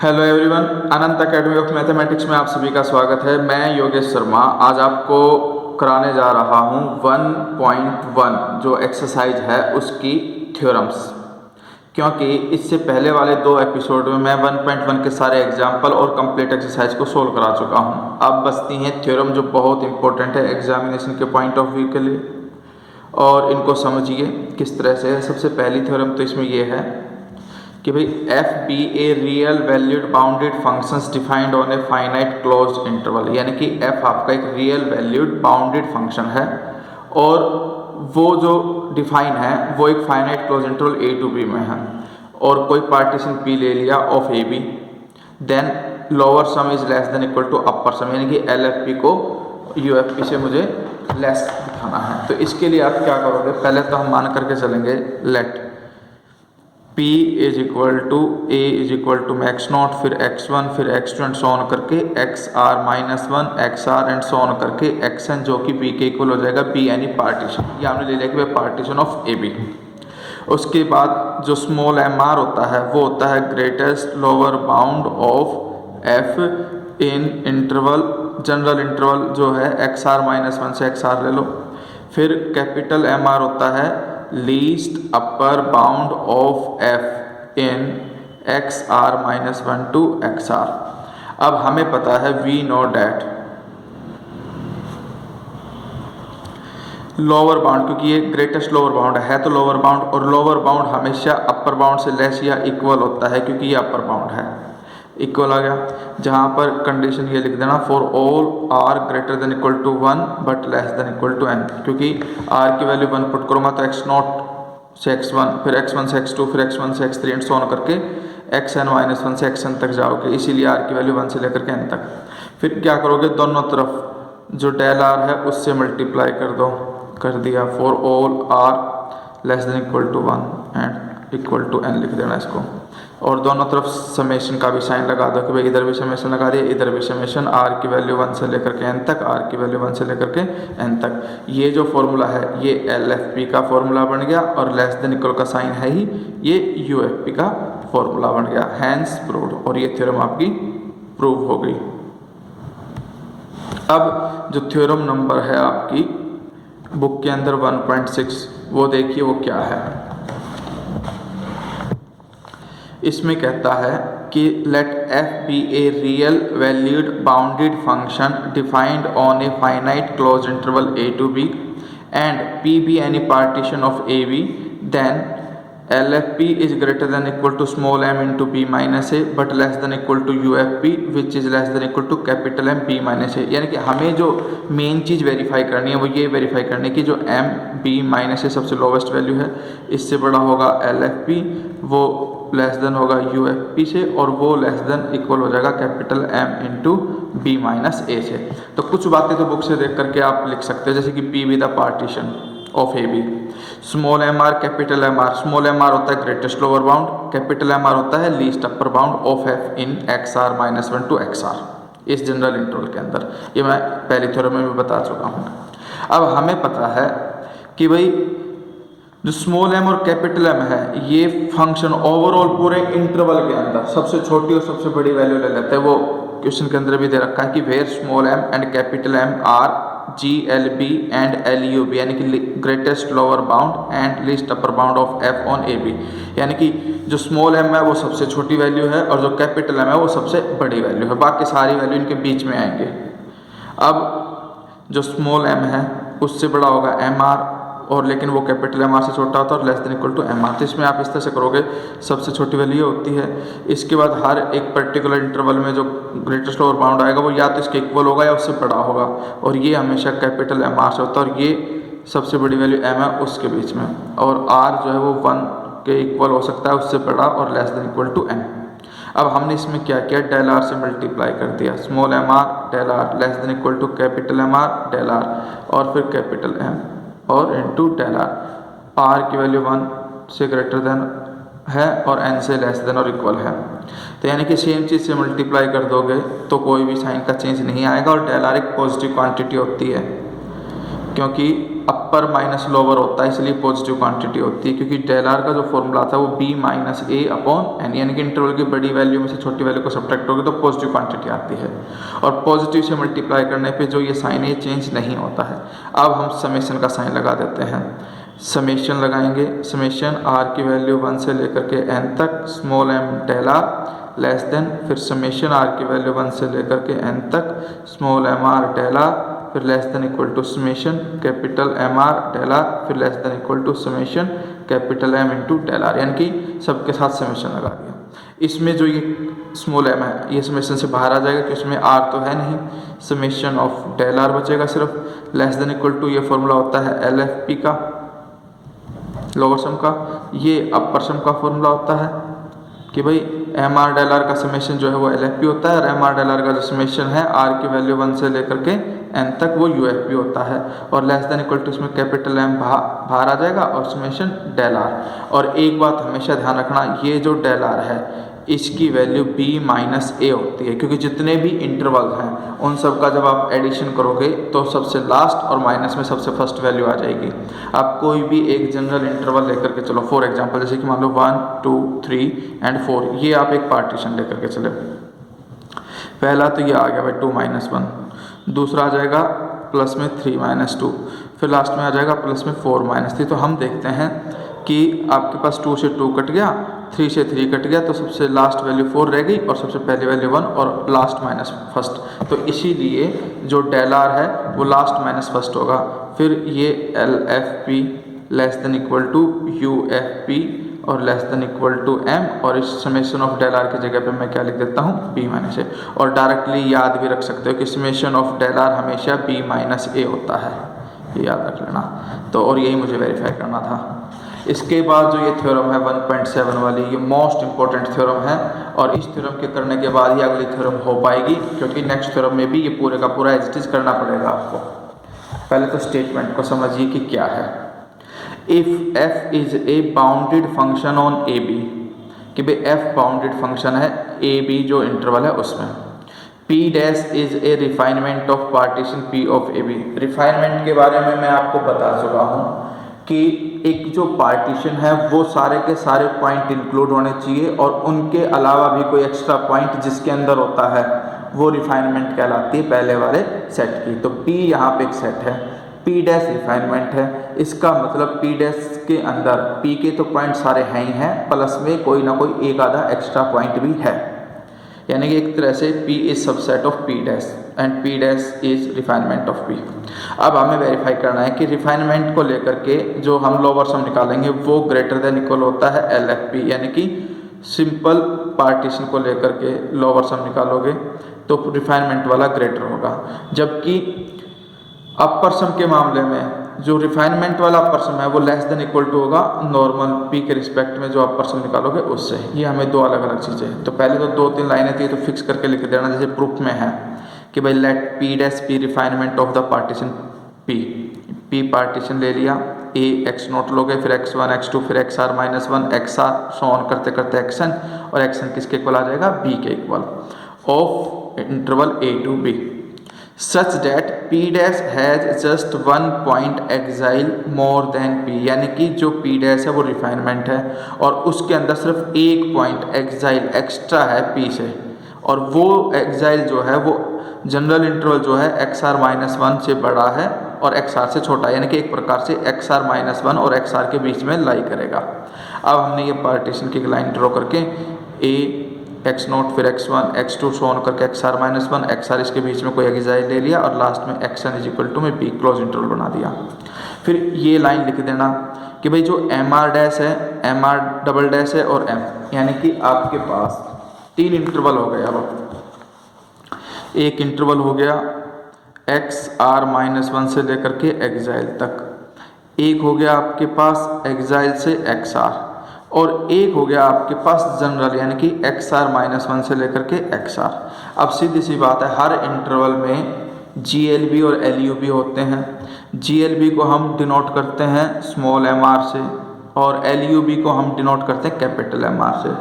Hello everyone, Anant academy of mathematics में आप सभी का स्वागत है। मैं योगेश शर्मा आज आपको कराने जा रहा हूँ 1.1 जो एक्सरसाइज है उसकी थ्योरम्स, क्योंकि इससे पहले वाले 2 एपिसोड में मैं 1.1 के सारे एग्जाम्पल और कंप्लीट एक्सरसाइज को सोल्व करा चुका हूँ। अब बचती हैं थ्योरम जो बहुत इंपॉर्टेंट है एग्जामिनेशन के पॉइंट ऑफ व्यू के लिए, और इनको समझिए किस तरह से है। सबसे पहली थ्योरम तो इसमें यह है कि भाई f be a real valued bounded functions defined on a finite closed interval, यानी कि एफ आपका एक रियल वैल्यूड बाउंडेड फंक्शन है और वो जो डिफाइन है वो एक finite close interval A to B में है, और कोई पार्टीशन पी ले लिया of A B, then lower sum is less than equal to upper sum, यानी कि एल एफ पी को यू एफ पी से मुझे लेस दिखाना है। तो इसके लिए आप क्या करोगे, पहले तो हम मान करके चलेंगे let P is equal to a is equal to max not, फिर x1 फिर x2 एंड सो ऑन करके xr-1 xr and so on करके xn जो कि b के इक्वल हो जाएगा, b यानी पार्टीशन, ये हमने ले लिया कि पार्टीशन ऑफ ए बी। उसके बाद जो स्मॉल mr होता है वो होता है greatest lower bound of f in interval, general interval जो है xr-1 से xr ले लो। फिर कैपिटल mr होता है least upper bound of f in xr-1 to xr। अब हमें पता है we know that lower bound, क्योंकि ये ग्रेटेस्ट लोअर बाउंड है तो लोअर बाउंड, और लोअर बाउंड हमेशा अपर बाउंड से लेस या इक्वल होता है क्योंकि ये अपर बाउंड है, इक्वल आ गया। जहाँ पर कंडीशन ये लिख देना for all r greater than equal to 1 but less than equal to n, क्योंकि r की वैल्यू 1 पुट करूँगा तो x0 से x1 फिर x1 से x2 फिर x1 से x3 एंड सो ऑन करके xn-1 से xn तक जाओगे, इसीलिए r की वैल्यू 1 से लेकर के n तक। फिर क्या करोगे, दोनों तरफ जो डेल r है उससे मल्टीप्लाई कर दो, कर दिया for all r less than equal to 1 and equal to n लिख देना इसको, और दोनों तरफ समेशन का भी साइन लगा दो कि भाई इधर भी समेशन लगा दिया इधर भी समेशन, r की वैल्यू 1 से लेकर के n तक, r की वैल्यू 1 से लेकर के n तक। ये जो फॉर्मूला है ये एल एफ पी का फॉर्मूला बन गया, और लेस देन इक्वल का साइन है ही, ये यू एफ पी का फॉर्मूला बन गया, हैंस प्रूव्ड, और ये थ्योरम आपकी प्रूव हो गई। अब जो थ्योरम नंबर है आपकी बुक के अंदर 1.6 वो देखिए वो क्या है। इसमें कहता है कि let F be a real valued bounded function defined on a finite close interval A to B and P be any partition of A B, then L F P is greater than equal to small m into B minus A but less than equal to U F P which is less than equal to capital M B minus A. यानी कि हमें जो main चीज़ verify करनी है वो ये verify करनी है कि जो m b माइनस ए सबसे लोवेस्ट वैल्यू है, इससे बड़ा होगा एल एफ पी, वो लेस देन होगा यू एफ पी से, और वो लेस देन इक्वल हो जाएगा capital M into B minus A से। तो कुछ बातें तो बुक से देख करके आप लिख सकते हैं, जैसे कि p be the partition of A b, small M R capital M r, small M r होता है greatest lower bound, capital M r होता है least upper bound of F in xr-1 to xr, इस general interval के अंदर। ये मैं पहली थ्योरम में भी बता चुका हूँ। अब हमें पता है कि भाई जो स्मॉल एम और कैपिटल एम है ये फंक्शन ओवरऑल पूरे इंटरवल के अंदर सबसे छोटी और सबसे बड़ी वैल्यू ले लेते हैं। वो क्वेश्चन के अंदर भी दे रखा है कि where small m and capital M r g l b and l u b, यानी कि greatest lower bound and least upper bound of f on a b, यानी कि जो स्मॉल एम है वो सबसे छोटी वैल्यू है और जो कैपिटल एम है वो सबसे बड़ी वैल्यू है, बाकी सारी वैल्यू इनके बीच में आएंगे। अब जो स्मॉल एम है उससे बड़ा होगा एम आर, और लेकिन वो कैपिटल एम आर से छोटा होता है और less than equal to M r. तो इसमें आप इस तरह से करोगे, सबसे छोटी वैल्यू होती है, इसके बाद हर एक पर्टिकुलर इंटरवल में जो ग्रेटेस्ट लोअर बाउंड आएगा वो या तो इसके इक्वल होगा या उससे बड़ा होगा, और ये हमेशा कैपिटल एम आर से होता है, और ये सबसे बड़ी वैल्यू एम है उसके बीच में, और आर जो है वो 1 के इक्वल हो सकता है उससे बड़ा और less than equal to n. अब हमने इसमें क्या किया, डेल आर से मल्टीप्लाई कर दिया, small M R del are less than equal to capital M R del r, और फिर कैपिटल एम और इनटू डेल आर, आर की वैल्यू 1 से ग्रेटर देन है और n से लेस देन और इक्वल है। तो यानी कि सेम चीज़ से मल्टीप्लाई कर दोगे तो कोई भी साइन का चेंज नहीं आएगा, और डेल आर एक पॉजिटिव क्वांटिटी होती है क्योंकि अपर माइनस लोअर होता है इसलिए पॉजिटिव क्वांटिटी होती है, क्योंकि डेल आर का जो फॉर्मूला था वो बी माइनस ए अपॉन एन, यानी कि इंटरवल की बड़ी वैल्यू में से छोटी वैल्यू को सब्ट्रैक्ट करोगे तो पॉजिटिव क्वांटिटी आती है, और पॉजिटिव से मल्टीप्लाई करने पे जो ये साइन है चेंज नहीं होता है। अब हम समेशन का साइन लगा देते हैं, समेशन लगाएंगे, समेशन आर की वैल्यू 1 से लेकर के एन तक small M del are less than, फिर समेशन आर की वैल्यू 1 से लेकर के एन तक small M R del R, फिर less than equal to summation capital M R del R, फिर less than equal to summation capital M into del R, यानी कि सबके साथ समेशन लगा दिया। इसमें जो ये स्मॉल एम है ये समेशन से बाहर आ जाएगा क्योंकि इसमें आर तो है नहीं, समेशन ऑफ डेल आर बचेगा सिर्फ, लेस देन इक्वल टू ये फॉर्मूला होता है एल एफ पी का लोअर सम का, ये अपर सम का फॉर्मूला होता है कि भाई एम आर डेल आर का समेशन जो है वो एल एफ पी होता है, और एम आर डेल आर का जो समेशन है आर की वैल्यू 1 से लेकर के एन तक वो यू एफ पी होता है, और लेस देन इक्वल टू इसमें कैपिटल एम बाहर आ जाएगा और समेशन डेल आर। और एक बात हमेशा ध्यान रखना, ये जो डेल आर है इसकी वैल्यू b माइनस ए होती है, क्योंकि जितने भी इंटरवल हैं उन सब का जब आप एडिशन करोगे तो सबसे लास्ट और माइनस में सबसे फर्स्ट वैल्यू आ जाएगी। आप कोई भी एक जनरल इंटरवल लेकर के चलो, फॉर एग्जांपल जैसे कि मान लो 1 2 3 एंड 4, ये आप एक पार्टीशन लेकर के चले, पहला तो ये आ गया भाई 2 माइनस 1, दूसरा आ जाएगा प्लस में 3 माइनस 2, फिर लास्ट में आ जाएगा प्लस में 4 माइनस 3। तो हम देखते हैं कि आपके पास 2 से 2 कट गया, 3 से 3 कट गया, तो सबसे लास्ट वैल्यू 4 रह गई और सबसे पहली वैल्यू 1 और लास्ट माइनस फर्स्ट, तो इसीलिए जो डेल आर है वो लास्ट माइनस फर्स्ट होगा। फिर ये L F P less than equal to U F P और less than equal to M, और इस समेशन ऑफ डेल आर की जगह पे मैं क्या लिख देता हूँ बी माइनस ए, और डायरेक्टली याद भी रख सकते हो कि समेशन ऑफ डेल आर हमेशा बी माइनस ए होता है, ये याद रख लेना। तो और यही मुझे वेरीफाई करना था। इसके बाद जो ये थ्योरम है 1.7 वाली, ये मोस्ट इंपॉर्टेंट थ्योरम है, और इस थ्योरम के करने के बाद ही अगली थ्योरम हो पाएगी, क्योंकि नेक्स्ट थ्योरम में भी ये पूरे का पूरा एज इट इज करना पड़ेगा आपको। पहले तो स्टेटमेंट को समझिए कि क्या है। If f is a bounded function on a b, कि भाई f बाउंडेड फंक्शन है ए बी जो इंटरवल है उसमें, p dash is a refinement of partition p of A b. Refinement के बारे में मैं आपको बता चुका हूँ कि एक जो पार्टीशन है वो सारे के सारे पॉइंट इंक्लूड होने चाहिए, और उनके अलावा भी कोई एक्स्ट्रा पॉइंट जिसके अंदर होता है वो रिफाइनमेंट कहलाती है पहले वाले सेट की। तो p यहाँ पे एक सेट है, p डैश रिफाइनमेंट है, इसका मतलब p डैश के अंदर p के तो पॉइंट सारे हैं ही हैं, प्लस में कोई ना कोई एक आधा एक्स्ट्रा पॉइंट भी है, यानी कि एक तरह से p is subset of p dash and p dash is refinement of p। अब हमें वेरीफाई करना है कि रिफाइनमेंट को लेकर के जो हम लोअर सम निकालेंगे वो ग्रेटर देन इक्वल होता है एल एफ पी, यानी कि सिंपल पार्टीशन को लेकर के लोअर सम निकालोगे तो रिफाइनमेंट वाला ग्रेटर होगा, जबकि अपर सम के मामले में जो रिफाइनमेंट वाला अपर सम है वो लेस देन इक्वल टू होगा नॉर्मल p के रिस्पेक्ट में जो अपर सम निकालोगे उससे। ये हमें दो अलग अलग चीज़ें हैं। तो पहले तो 2-3 लाइनें थी तो फिक्स करके लिख देना, जैसे प्रूफ में है कि भाई let p dash p refinement of the partition p partition ले लिया, a x नोट लोगे, फिर x1 x2 फिर xr minus 1 xr so on करते करते xn, और xn किसके इक्वल आ जाएगा b के equal of interval a to b, such that p dash has just 1 point exile more than p, यानी कि जो p डैश है वो रिफाइनमेंट है और उसके अंदर सिर्फ एक पॉइंट एक्साइल एक्स्ट्रा है p से, और वो एक्साइल जो है वो जनरल इंटरवल जो है xr माइनस 1 से बड़ा है और xr से छोटा है, यानी कि एक प्रकार से xr माइनस 1 और xr के बीच में लाई करेगा। अब हमने ये पार्टीशन की लाइन ड्रॉ करके a x नोट फिर x1 x2 सो ऑन करके xr माइनस 1 xr इसके बीच में कोई एक्साइल ले लिया और लास्ट में xn इज इक्वल टू में b क्लोज इंटरवल बना दिया। फिर ये लाइन लिख देना कि भाई जो mr डैश है mr डबल डैश है और m, यानी कि आपके पास 3 इंटरवल हो गए। अब एक इंटरवल हो गया xr माइनस 1 से लेकर के एक्साइल तक, एक हो गया आपके पास एक्साइल से xr, और एक हो गया आपके पास जनरल यानी कि xr माइनस 1 से लेकर के xr। अब सीधी सी बात है, हर इंटरवल में GLB और LUB होते हैं। GLB को हम डिनोट करते हैं स्मॉल mr से और LUB को हम डिनोट करते हैं कैपिटल mr से।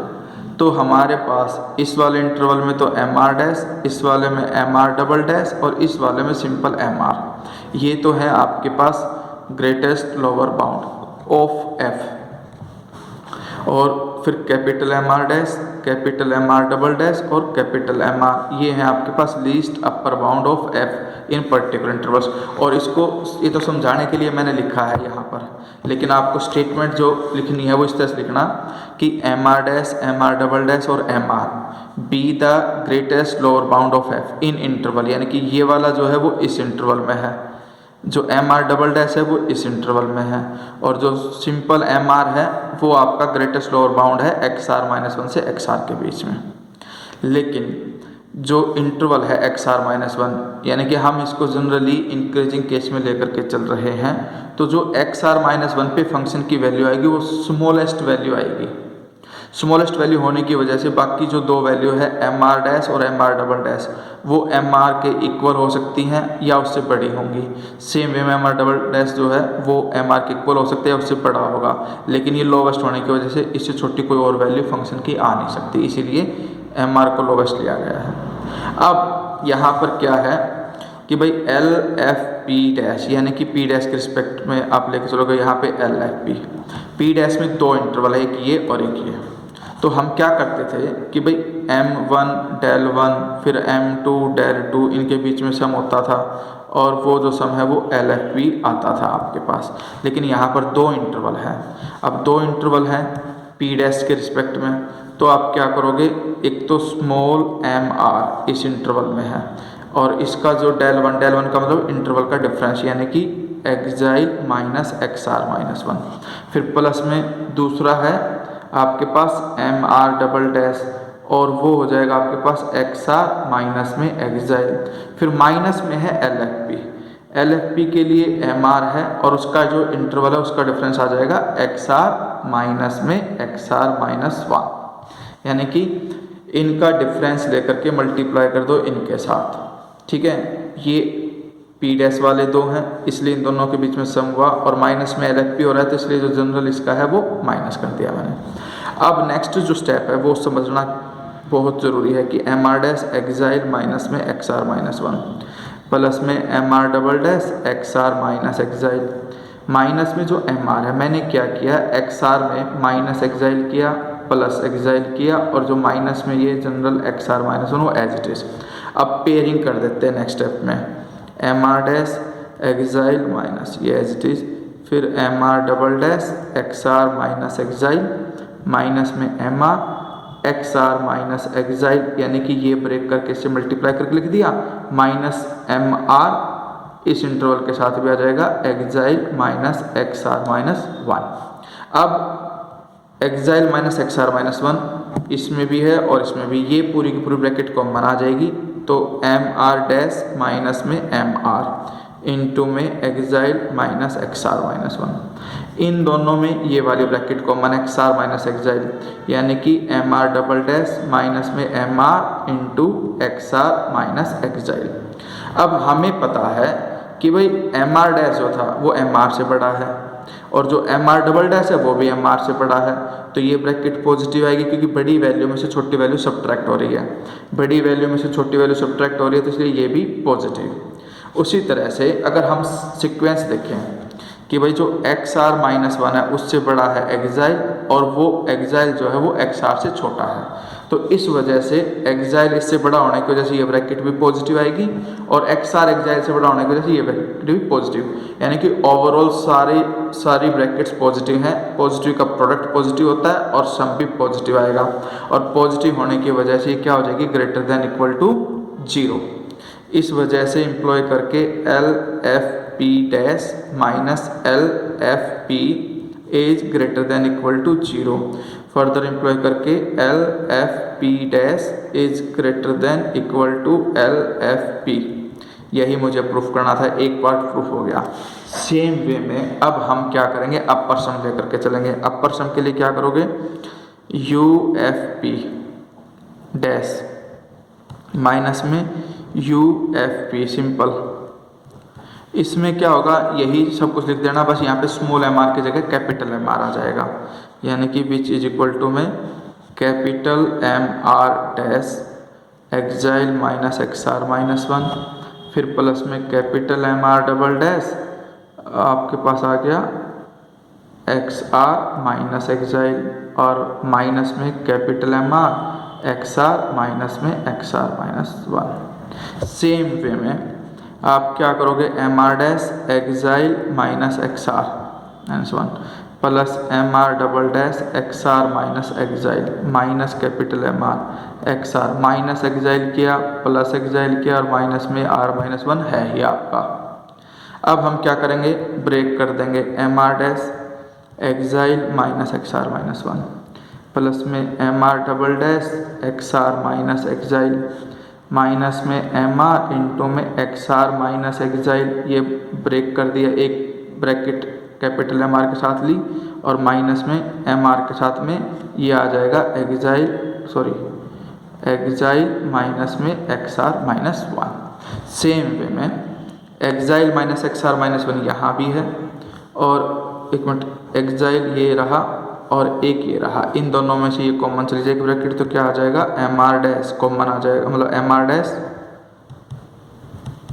तो हमारे पास इस वाले इंटरवल में तो mr डैश, इस वाले में mr डबल डैश और इस वाले में सिंपल mr। ये तो है आपके पास greatest lower bound of F, और फिर capital M R dash, capital M R double dash और कैपिटल एम आर, ये है आपके पास least upper bound of F in particular intervals. और इसको ये तो समझाने के लिए मैंने लिखा है यहाँ पर, लेकिन आपको स्टेटमेंट जो लिखनी है वो इस तरह से लिखना कि M are dash, M are double dash और M R be the greatest lower bound of F in interval, यानी कि ये वाला जो है वो इस इंटरवल में है, जो एम आर डबल डैश है वो इस इंटरवल में है, और जो सिंपल एम आर है वो आपका ग्रेटेस्ट लोअर बाउंड है एक्स आर माइनस वन से एक्स आर के बीच में। लेकिन जो इंटरवल है एक्स आर माइनस वन, यानी कि हम इसको जनरली इंक्रीजिंग केस में लेकर के चल रहे हैं, तो जो एक्स आर माइनस वन पे फंक्शन की वैल्यू आएगी वो स्मॉलेस्ट वैल्यू आएगी। स्मॉलेस्ट वैल्यू होने की वजह से बाकी जो दो वैल्यू है एम आर डैश और एम आर डबल डैश वो एम आर के इक्वल हो सकती हैं या उससे बड़ी होंगी। सेम वे में एम आर डबल डैश जो है वो एम आर के इक्वल हो सकते हैं या उससे बड़ा होगा, लेकिन ये लोवेस्ट होने की वजह से इससे छोटी कोई और वैल्यू फंक्शन की आ नहीं सकती, इसीलिए एम आर को लोवेस्ट लिया गया है। अब यहाँ पर क्या है कि भाई एल एफ पी डैश, यानी कि पी डैश के रिस्पेक्ट में आप लेके चलोगे यहाँ पे L F P, P dash में दो इंटरवल है, एक ये और एक ये। तो हम क्या करते थे कि भाई m1 डेल 1 फिर m2 डेल 2 इनके बीच में सम होता था, और वो जो सम है वो एल एफ पी आता था आपके पास। लेकिन यहाँ पर दो इंटरवल है, अब दो इंटरवल हैं पी डैश के रिस्पेक्ट में, तो आप क्या करोगे, एक तो स्मॉल एम आर इस इंटरवल में है, और इसका जो डेल वन का मतलब इंटरवल का डिफरेंस, यानी कि xi minus x are minus one, फिर प्लस में दूसरा है आपके पास एम आर डबल डैश, और वो हो जाएगा आपके पास एक्स आर माइनस में एक्साइल, फिर माइनस में है l F p. L F p के लिए एम आर है और उसका जो इंटरवल है उसका डिफरेंस आ जाएगा एक्स आर माइनस में एक्स आर माइनस वन, यानी कि इनका डिफरेंस लेकर के मल्टीप्लाई कर दो इनके साथ, ठीक है। ये पी डैश वाले दो हैं इसलिए इन दोनों के बीच में सम हुआ, और माइनस में एल एफ पी हो रहा है तो इसलिए जो जनरल इसका है वो माइनस कर दिया मैंने। अब नेक्स्ट जो स्टेप है वो समझना बहुत ज़रूरी है कि M are dash exile minus में x are minus one, plus में M R double dash x are minus exile, minus में जो एम आर है मैंने क्या किया, एक्स आर में माइनस एक्साइल किया प्लस एक्साइल किया, और जो माइनस में ये general X are minus one वो एज इट इज़। अब पेयरिंग कर देते हैं नेक्स्ट स्टेप में, M R dash exile minus ये एज इट इज़, फिर M are double dash x are minus exile, minus में M R x are minus exile, यानी कि ये ब्रेक करके इससे मल्टीप्लाई करके लिख दिया, माइनस एम आर इस इंटरवल के साथ भी आ जाएगा xi minus x are minus one. अब xi minus x are minus one इसमें भी है और इसमें भी, ये पूरी की पूरी ब्रैकेट कॉमन आ जाएगी, तो एम आर डैश माइनस में एम आर इंटू में xi minus x are minus one, इन दोनों में ये वाली bracket common x are minus exile, यानी कि M are double dash minus में M R into x are minus xi. अब हमें पता है कि भाई एम आर डैश जो था वो एम आर से बड़ा है, और जो एम आर डबल डैश है वो भी एम आर से बड़ा है, तो ये ब्रैकेट पॉजिटिव आएगी क्योंकि बड़ी वैल्यू में से छोटी वैल्यू सब्ट्रैक्ट हो रही है, बड़ी वैल्यू में से छोटी वैल्यू सब्ट्रैक्ट हो रही है, तो इसलिए ये भी पॉजिटिव। उसी तरह से अगर हम सीक्वेंस देखें कि भाई जो एक्स आर माइनस वन है उससे बड़ा है एक्साइल, और वो एक्साइल जो है वो एक्स आर से छोटा है, तो इस वजह से एक्साइल इससे बड़ा होने की वजह से ये ब्रैकेट भी पॉजिटिव आएगी, और एक्स आर एक्साइल से बड़ा होने की वजह से ये ब्रैकेट भी पॉजिटिव, यानी कि ओवरऑल सारी ब्रैकेट्स पॉजिटिव हैं। पॉजिटिव का प्रोडक्ट पॉजिटिव होता है और सम भी पॉजिटिव आएगा, और पॉजिटिव होने की वजह से क्या हो जाएगी, greater than equal to zero. इस वजह से इम्प्लॉय करके L F P dash minus L F P is greater than equal to zero. Further imply करके L F P dash is greater than equal to L F P, यही मुझे proof करना था, एक पार्ट प्रूफ हो गया। Same way में अब हम क्या करेंगे, अपर सम लेकर के चलेंगे। अपर सम के लिए क्या करोगे, you F P dash minus में यू एफ पी सिंपल, इसमें क्या होगा, यही सब कुछ लिख देना, बस यहाँ पे स्मॉल एम आर की जगह कैपिटल एम आर आ जाएगा, यानी कि विच इज इक्वल टू में capital M R dash exile minus x are minus one, फिर प्लस में capital M R double dash आपके पास आ गया एक्स आर माइनस एक्साइल और माइनस में capital M R x are minus में x are minus 1। Same way में आप क्या करोगे, M are dash exile minus x are minus 1 plus M are double dash x are minus exile minus capital M R x are minus exile किया plus exile किया और minus में are minus 1 है ही आपका। अब हम क्या करेंगे, ब्रेक कर देंगे, M are dash exile minus x are minus 1 plus में M R double dash x are minus exile minus में एम आर इंटू में एक्स आर माइनस एक्साइल, ये ब्रेक कर दिया, एक ब्रैकेट कैपिटल एम आर के साथ ली और माइनस में एम आर के साथ में ये आ जाएगा एक्साइल माइनस में x are minus 1। Same way में xi minus x are minus 1 यहाँ भी है और एक मिनट एक्साइल ये रहा और एक ये रहा, इन दोनों में से ये कॉमन चली जाएगी ब्रैकेट, तो क्या आ जाएगा एम आर डैश कॉमन आ जाएगा, मतलब एम आर डैश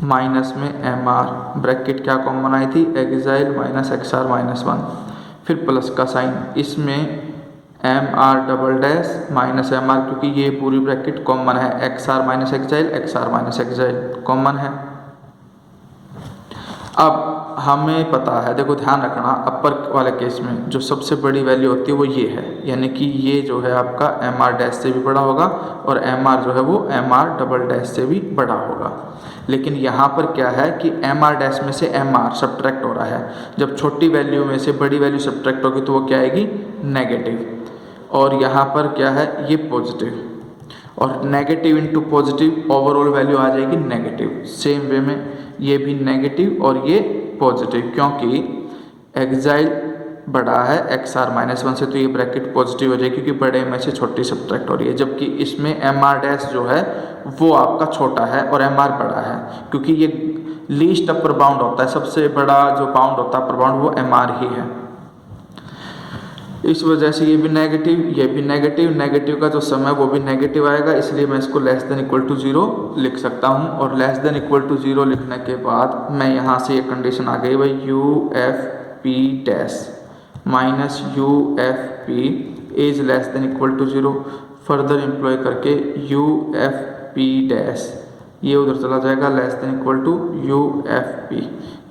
माइनस में एम आर ब्रैकेट क्या कॉमन आई थी, xi minus x are minus 1, फिर प्लस का साइन, इसमें m are double dash minus M r, क्योंकि ये पूरी ब्रैकेट कॉमन है, x are minus xi common है। अब हमें पता है, देखो ध्यान रखना, अपर वाले केस में जो सबसे बड़ी वैल्यू होती है वो ये है, यानी कि ये जो है आपका एम आर डैश से भी बड़ा होगा और एम आर जो है वो एम आर डबल डैश से भी बड़ा होगा। लेकिन यहाँ पर क्या है कि एम आर डैश में से एम आर सब्ट्रैक्ट हो रहा है, जब छोटी वैल्यू में से बड़ी वैल्यू सब्ट्रैक्ट होगी तो वो क्या आएगी, नेगेटिव, और यहाँ पर क्या है ये पॉजिटिव, और negative into positive overall value आ जाएगी नेगेटिव। सेम वे में ये भी नेगेटिव और ये पॉजिटिव, क्योंकि एक्साइल बड़ा है एक्स आर माइनस 1 से, तो ये ब्रैकेट पॉजिटिव हो जाएगी क्योंकि बड़े में से छोटी सब्ट्रैक्ट हो रही है, जबकि इसमें एम आर डैश जो है वो आपका छोटा है और एम आर बड़ा है, क्योंकि ये लीस्ट अपर बाउंड होता है, सबसे बड़ा जो बाउंड होता है अपर बाउंड वो एम आर ही है। इस वजह से ये भी नेगेटिव, नेगेटिव का जो सम है वो भी नेगेटिव आएगा, इसलिए मैं इसको लेस देन इक्वल टू 0 लिख सकता हूँ। और लेस देन इक्वल टू 0 लिखने के बाद मैं यहाँ से ये कंडीशन आ गई भाई, U F P dash minus U F P is less than equal to 0, further employ करके यू एफ पी डैश ये उधर चला जाएगा, less than equal to U F P,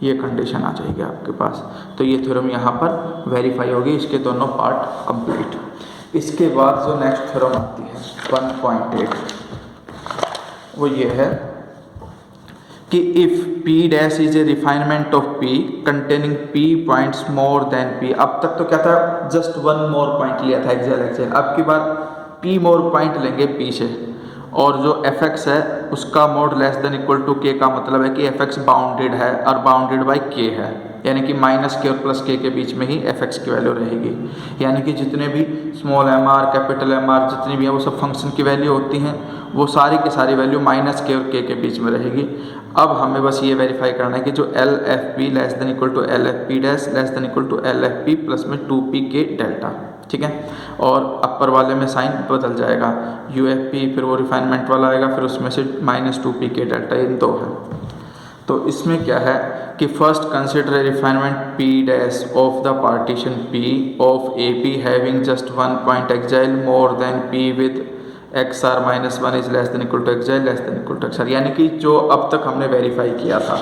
ये कंडीशन आ जाएगी आपके पास। तो ये थ्योरम यहाँ पर वेरीफाई होगी, इसके दोनों पार्ट कंप्लीट। इसके बाद जो नेक्स्ट थ्योरम आती है 1.8, वो ये है कि if P dash is a refinement of P containing P points more than P। अब तक तो क्या था, जस्ट 1 मोर पॉइंट लिया था एक्साइल, अब की बार P मोर पॉइंट लेंगे P से, और जो fx है उसका mod less than equal to k का मतलब है कि fx बाउंडेड है और बाउंडेड बाय k है, यानी कि माइनस के और प्लस के बीच में ही fx की वैल्यू रहेगी, यानी कि जितने भी small M R capital M R जितनी भी है वो सब फंक्शन की वैल्यू होती हैं, वो सारी की सारी वैल्यू माइनस के और के बीच में रहेगी। अब हमें बस ये वेरीफाई करना है कि जो L F P less than equal to L F P dash less than equal to L F P plus में 2p के डेल्टा, ठीक है, और अपर वाले में साइन बदल जाएगा, यू एफ पी फिर वो रिफाइनमेंट वाला आएगा, फिर उसमें से माइनस 2p के डेल्टा, ये 2 है। तो इसमें क्या है कि first consider refinement p dash of the partition p of a P having just 1 point exile more than p with X are minus 1 is less than equal to x i less than equal to X R, यानी कि जो अब तक हमने verify किया था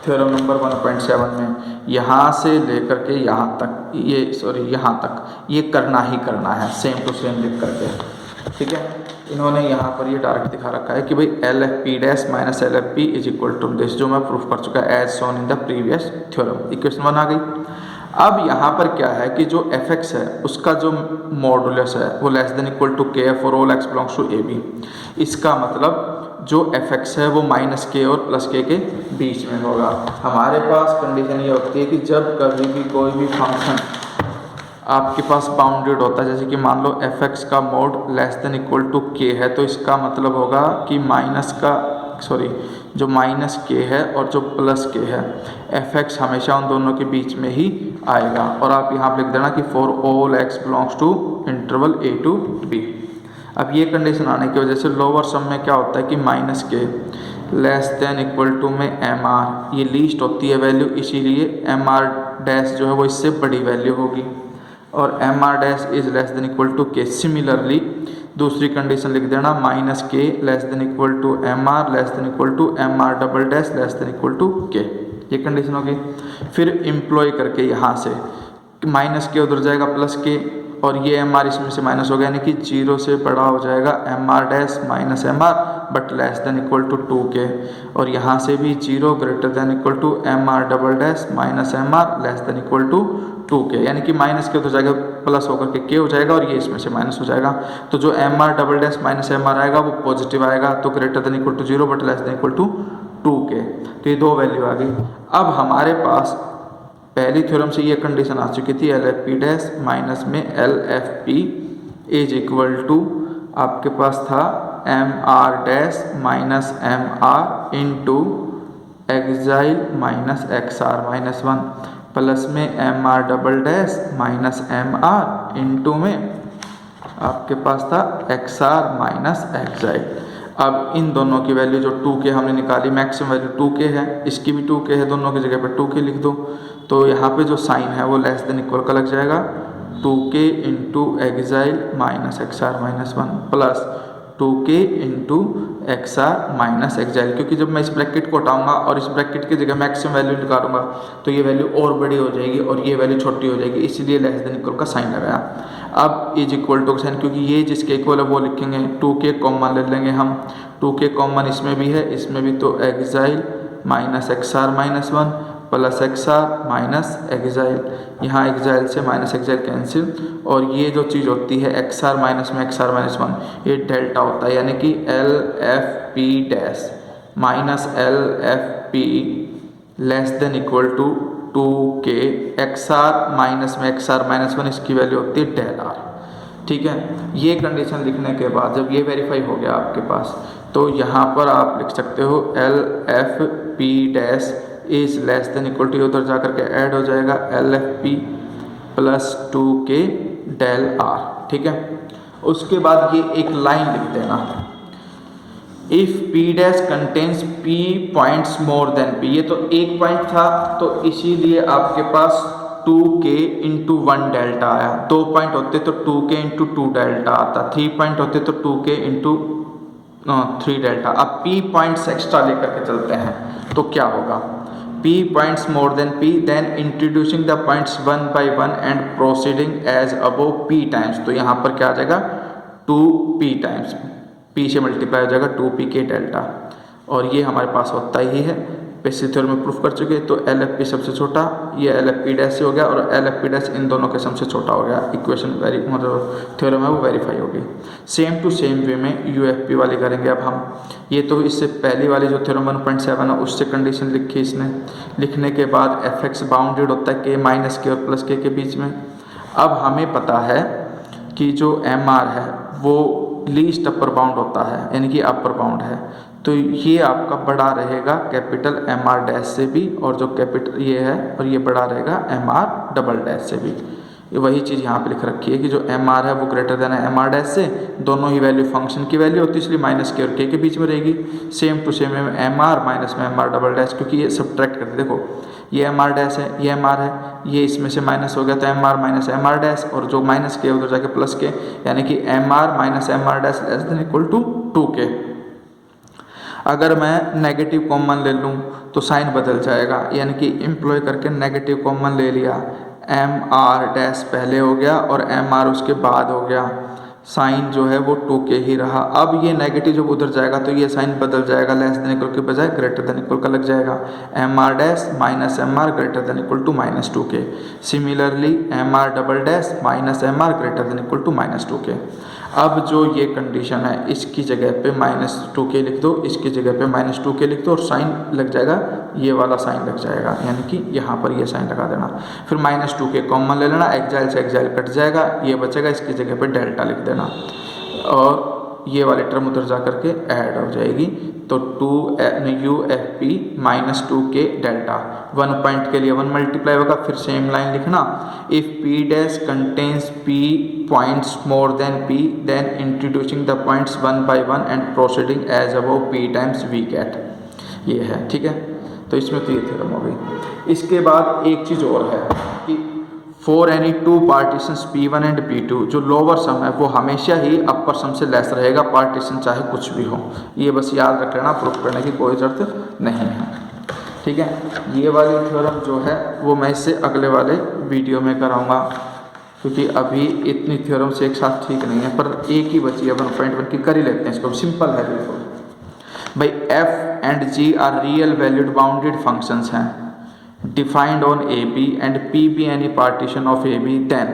theorem number 1.7 में, यहाँ से लेकर के यहाँ तक यहाँ तक ये करना ही करना है, सेम टू सेम लिख करके, ठीक है। इन्होंने यहाँ पर ये डायरेक्ट दिखा रखा है कि भाई L F P dash minus L F P is equal to this, जो मैं प्रूफ कर चुका है as shown in the previous theorem. Equation 1 आ गई। अब यहाँ पर क्या है कि जो एफ एक्स है उसका जो मॉडुलस है वो less than equal to K for all X belongs to A B, इसका मतलब जो एफ एक्स है वो माइनस के और प्लस के बीच में होगा। हमारे पास कंडीशन ये होती है कि जब कभी भी कोई भी फंक्शन आपके पास बाउंडेड होता है, जैसे कि मान लो एफ एक्स का mod less than equal to K है, तो इसका मतलब होगा कि जो माइनस के है और जो प्लस के है एफ एक्स हमेशा उन दोनों के बीच में ही आएगा। और आप यहाँ पर लिख देना कि for all X belongs to interval A to B. अब ये कंडीशन आने की वजह से लोअर सम में क्या होता है कि minus K less than equal to में एम आर, ये लीस्ट होती है वैल्यू, इसीलिए एम आर डैश जो है वो इससे बड़ी वैल्यू होगी, और M are dash is less than equal to K. Similarly दूसरी कंडीशन लिख देना, minus K less than equal to M R less than equal to M R double dash less than equal to K, ये condition होगी। फिर employ करके यहाँ से minus के उधर जाएगा प्लस के, और ये एम आर इसमें से माइनस हो गया, यानी कि 0 से बड़ा हो जाएगा M R dash minus M R but less than equal to 2k, और यहाँ से भी 0 greater than equal to M R double dash minus M R less than equal to 2k, यानी कि माइनस के उधर जाएगा प्लस होकर के k हो जाएगा, और ये इसमें से माइनस हो जाएगा। तो जो M are double dash minus M R आएगा वो पॉजिटिव आएगा, तो greater than equal to 0 but less than equal to 2k। तो ये दो वैल्यू आ गई। अब हमारे पास पहली थ्योरम से ये कंडीशन आ चुकी थी, L F P dash minus में L F P is equal to आपके पास था M are dash minus M R into exile minus x are minus 1 plus में M R double dash minus M R into में आपके पास था x are minus xi. अब इन दोनों की वैल्यू जो 2k हमने निकाली, मैक्सिमम वैल्यू 2k है, इसकी भी 2k है, दोनों की जगह पे 2k लिख दो। तो यहाँ पे जो साइन है वो लेस देन इक्वल का लग जाएगा, 2k into exile minus x are minus 1 plus 2k into x are minus x i, क्योंकि जब मैं इस ब्रैकेट को हटाऊंगा और इस ब्रैकेट की जगह मैक्सिमम वैल्यू निकालूंगा तो ये वैल्यू और बड़ी हो जाएगी और ये वैल्यू छोटी हो जाएगी, इसीलिए लेस देन इक्वल का साइन लगाया। अब इज इक्वल टू साइन, क्योंकि ये जिसके इक्वल है वो लिखेंगे, 2k कॉमन ले लेंगे हम, 2k कॉमन इसमें भी है इसमें भी, तो x i minus x are minus 1 plus X are minus x i, यहाँ एक्साइल से माइनस एक्साइल कैंसिल, और ये जो चीज़ होती है एक्स आर माइनस में एक्स आर माइनस 1 ये डेल्टा होता है, यानी कि L F P dash minus L F P less than equal to 2k X are minus में एक्स आर माइनस 1 इसकी वैल्यू होती है डेल आर। ठीक है, ये कंडीशन लिखने के बाद जब ये वेरीफाई हो गया आपके पास, तो यहाँ पर आप लिख सकते हो L F P dash is less than equal to, उधर जा करके ऐड हो जाएगा L F P plus 2k del R. ठीक है, उसके बाद ये एक लाइन लिख देना, if p dash contains p points more than p, ये तो एक पॉइंट था तो इसीलिए आपके पास 2k इंटू 1 डेल्टा आया, 2 पॉइंट होते तो 2k इंटू 2 डेल्टा आता, 3 पॉइंट होते तो 2k इंटू 3 डेल्टा। अब p पॉइंट्स एक्स्ट्रा लेकर के चलते हैं तो क्या होगा, p points more than p then introducing the points 1 by 1 and proceeding as above p times, तो यहाँ पर क्या आ जाएगा 2p टाइम्स, p से मल्टीप्लाई हो जाएगा 2pk डेल्टा, और ये हमारे पास होता ही है, पिछले थ्योरम में प्रूफ कर चुके। तो एल एफ पी सबसे छोटा, ये एल एफ पी डैश से हो गया, और L F P dash in दोनों के सबसे छोटा हो गया, इक्वेशन मतलब थ्योरम है वो वेरीफाई होगी। सेम टू सेम वे में यू एफ पी वाली करेंगे अब हम, ये तो इससे पहली वाली जो थ्योरम 1.7 है उससे कंडीशन लिखी इसने, लिखने के बाद एफ एक्स बाउंडेड होता है के माइनस के और प्लस के बीच में। अब हमें पता है कि जो एम आर है वो लीस्ट अपर बाउंड होता है, यानी कि अपर बाउंड है, तो ये आपका बड़ा रहेगा कैपिटल एम आर डैश से भी, और जो कैपिटल ये है और ये बड़ा रहेगा एम आर डबल डैश से भी। वही चीज़ यहाँ पे लिख रखी है कि जो एम आर है वो greater than M are dash से, दोनों ही वैल्यू फंक्शन की वैल्यू होती है, इसलिए माइनस के और के बीच में रहेगी। सेम टू सेम में एम आर माइनस में एम आर डबल डैश, क्योंकि ये सब्ट्रैक्ट करते, देखो ये एम आर डैश है, ये एम आर है, ये इसमें से माइनस हो गया तो M R minus M R dash, और जो माइनस के उधर जाके प्लस के, यानी कि M R minus M R dash less than equal to 2k। अगर मैं नेगेटिव कॉमन ले लूँ तो साइन बदल जाएगा, यानी कि एम्प्लॉय करके नेगेटिव कॉमन ले लिया, एम आर डैश पहले हो गया और एम आर उसके बाद हो गया, साइन जो है वो 2k ही रहा। अब ये नेगेटिव जब उधर जाएगा तो ये साइन बदल जाएगा, लेस देन इक्वल के बजाय ग्रेटर देन इक्वल का लग जाएगा, M R dash minus M R greater than equal to minus 2k। Similarly M are double dash minus M R greater than equal to minus 2k। अब जो ये condition है इसकी जगह पे माइनस 2k लिख दो, इसकी जगह पे माइनस 2k लिख दो, और साइन लग जाएगा, ये वाला साइन लग जाएगा, यानी कि यहाँ पर ये साइन लगा देना। फिर माइनस 2k कॉमन ले लेना, एक्साइल से एक्साइल कट जाएगा, ये बचेगा, इसकी जगह पे डेल्टा लिख देना, और ये वाली टर्म उधर जा करके ऐड हो जाएगी। तो 2 UFP minus 2k delta, 1 point के लिए 1 मल्टीप्लाई होगा, फिर सेम लाइन लिखना, if p dash contains p points more than p then introducing the points 1 by 1 and proceeding as above p times we get. ये है, ठीक है। तो इसमें तो ये थ्योरम हो गई। इसके बाद एक चीज़ और है कि for any two partitions P1 and P2 जो लोअर सम है वो हमेशा ही अपर सम से लेस रहेगा, पार्टीशन चाहे कुछ भी हो। ये बस याद रख लेना, प्रूफ करने की कोई ज़रूरत नहीं है, ठीक है। ये वाली थ्योरम जो है वो मैं इससे अगले वाले वीडियो में कराऊंगा, क्योंकि अभी इतनी थ्योरम्स एक साथ ठीक नहीं है, पर एक ही बची है 1.1 की, कर ही लेते हैं इसको, सिंपल है बिल्कुल। भाई f and g are real valued bounded functions हैं defined on AB and PB any partition of AB, then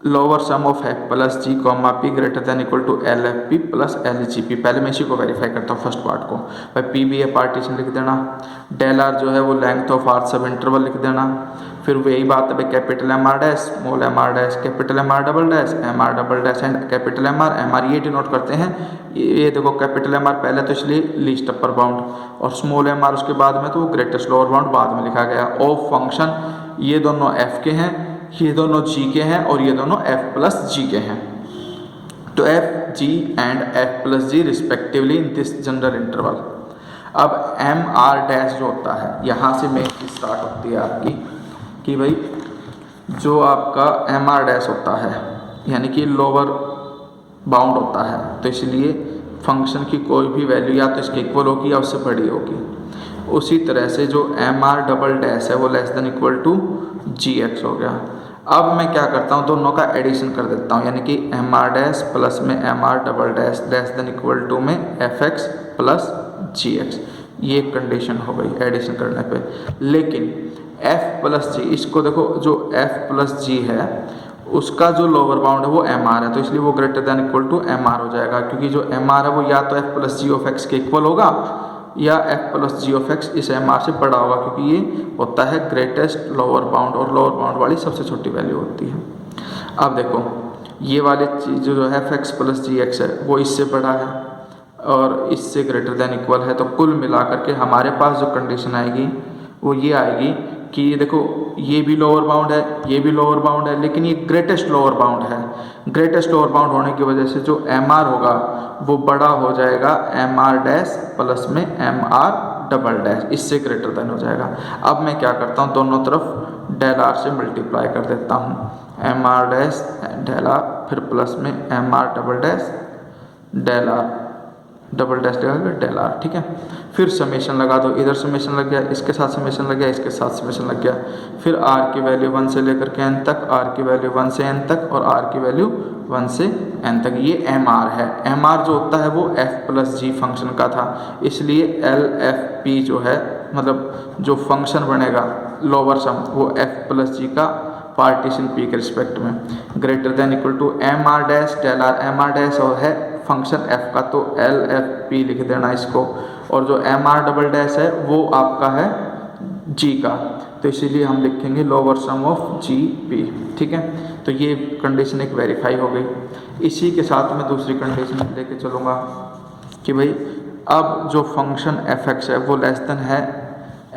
lower sum of f plus g comma p greater than equal to LFP plus LGP। पहले मैं इसी को verify करता हूँ first part को। भाई PB है पार्टीशन लिख देना, डेल आर जो है वो length of R sub interval लिख देना, फिर वही बात है भाई capital M R dash, small M R dash, capital M R double dash, M are double dash and capital M R ये डिनोट करते हैं। ये देखो कैपिटल एम आर पहले तो इसलिए लीस्ट अपर बाउंड, और स्मॉल एम आर उसके बाद में तो ग्रेटेस्ट लोअर बाउंड बाद में लिखा गया। ऑफ फंक्शन ये दोनों एफ के हैं, ये दोनों जी के हैं, और ये दोनों एफ प्लस जी के हैं। तो F G and F plus G respectively in this general interval. अब एम आर डैश जो होता है, यहाँ से मेन चीज स्टार्ट होती है आपकी कि भाई जो आपका एम आर डैश होता है यानी कि लोअर बाउंड होता है, तो इसलिए फंक्शन की कोई भी वैल्यू या तो इसके इक्वल होगी या उससे बड़ी होगी। उसी तरह से जो एम आर डबल डैश है वो less than equal to G X हो गया। अब मैं क्या करता हूँ, दोनों का एडिशन कर देता हूँ, यानी कि एम आर डैश प्लस में M R double dash less than equal to में F X plus G X. ये एक कंडीशन हो गई एडिशन करने पे। लेकिन एफ प्लस जी, इसको देखो जो एफ प्लस जी है उसका जो लोअर बाउंड है वो एम आर है, तो इसलिए वो greater than equal to M R हो जाएगा, क्योंकि जो एम आर है वो या तो F plus G of X के इक्वल होगा या F plus G of X इस एम आर से बड़ा होगा, क्योंकि ये होता है ग्रेटेस्ट लोअर बाउंड, और लोअर बाउंड वाली सबसे छोटी वैल्यू होती है। अब देखो ये वाली चीज़ जो है F X plus G X है वो इससे बड़ा है और इससे ग्रेटर देन इक्वल है, तो कुल मिलाकर के हमारे पास जो कंडीशन आएगी वो ये आएगी कि देखो ये भी लोअर बाउंड है, ये भी लोअर बाउंड है, लेकिन ये ग्रेटेस्ट लोअर बाउंड है। ग्रेटेस्ट लोअर बाउंड होने की वजह से जो एम आर होगा वो बड़ा हो जाएगा एम आर डैश प्लस में एम आर डबल डैश, इससे ग्रेटर देन हो जाएगा। अब मैं क्या करता हूँ, दोनों तरफ डेल आर से मल्टीप्लाई कर देता हूँ, M are dash del R फिर प्लस में M R double dash del R double dash लगा डेल आर, ठीक है। फिर समेशन लगा दो, इधर समेशन लग गया, इसके साथ समेशन लग गया, इसके साथ समेशन लग गया। फिर आर की वैल्यू 1 से लेकर के एन तक, आर की वैल्यू 1 से एन तक और आर की वैल्यू 1 से एन तक। ये एम आर है। एम आर जो होता है वो एफ प्लस जी फंक्शन का था, इसलिए एल एफ पी जो है मतलब जो फंक्शन बनेगा लोअर सम वो एफ प्लस जी का पार्टीशन पी के रिस्पेक्ट में greater than equal to M R dash del R. M are dash है फंक्शन f का, तो एल एफ पी लिख देना इसको, और जो एम आर डबल डैश है वो आपका है g का, तो इसीलिए हम लिखेंगे lower sum of G P, ठीक है। तो ये कंडीशन एक वेरीफाई हो गई। इसी के साथ मैं दूसरी कंडीशन लेके चलूँगा कि भाई अब जो फंक्शन एफ एक्स है वो लेस देन है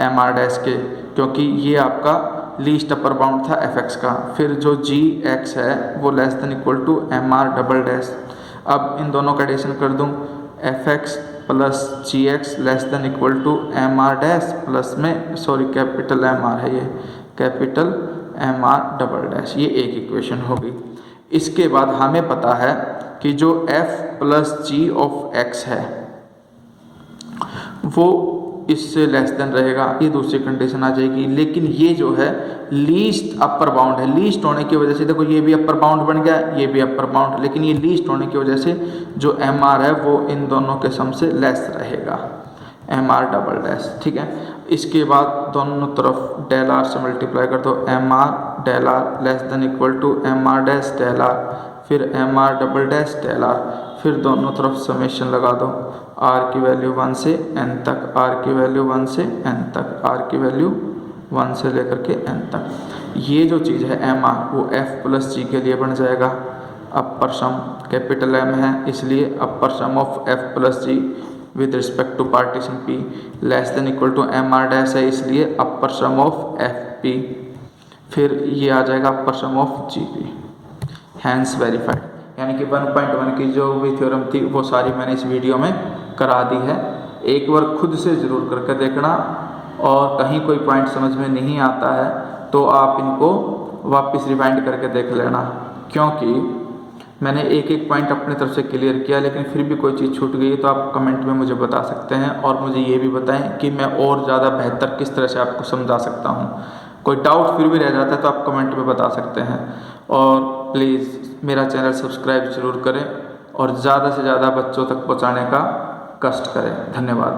एम आर डैश के, क्योंकि ये आपका लीस्ट अपर बाउंड था एफ एक्स का। फिर जो जी एक्स है वो less than equal to M R double dash. अब इन दोनों का एडिशन कर दूं, F X plus G X less than equal to M R dash plus में सॉरी कैपिटल एम आर है, ये capital M R double dash. ये एक इक्वेशन हो गई। इसके बाद हमें पता है कि जो F plus G of X है वो इससे लेस देन रहेगा, ये दूसरी कंडीशन आ जाएगी। लेकिन ये जो है लीस्ट अपर बाउंड है, लीस्ट होने की वजह से देखो ये भी अपर बाउंड बन गया, ये भी अपर बाउंड, लेकिन ये लीस्ट होने की वजह से जो एम आर है वो इन दोनों के सम से लेस रहेगा, एम आर डबल डैश, ठीक है। इसके बाद दोनों तरफ डेल आर से मल्टीप्लाई कर दो, M are del are less than equal to M R dash del R, फिर M are double dash del R, फिर दोनों तरफ समेशन लगा दो, आर की वैल्यू 1 से n तक, आर की वैल्यू 1 से n तक, आर की वैल्यू 1 से लेकर के n तक। ये जो चीज़ है एम आर वो f प्लस जी के लिए बन जाएगा। अपर सम कैपिटल M है इसलिए upper sum of f plus G with respect to partition P less than equal to M R dash है इसलिए upper sum of F P, फिर ये आ जाएगा upper sum of G P, hence verified. यानी कि 1.1 की जो भी थ्योरम थी वो सारी मैंने इस वीडियो में करा दी है। एक बार खुद से ज़रूर करके देखना, और कहीं कोई पॉइंट समझ में नहीं आता है तो आप इनको वापस रिवाइंड करके देख लेना, क्योंकि मैंने एक एक पॉइंट अपनी तरफ से क्लियर किया, लेकिन फिर भी कोई चीज़ छूट गई तो आप कमेंट में मुझे बता सकते हैं, और मुझे ये भी बताएं कि मैं और ज़्यादा बेहतर किस तरह से आपको समझा सकता हूँ। कोई डाउट फिर भी रह जाता है तो आप कमेंट में बता सकते हैं, और प्लीज़ मेरा चैनल सब्सक्राइब ज़रूर करें और ज़्यादा से ज़्यादा बच्चों तक पहुँचाने का कष्ट करें। धन्यवाद।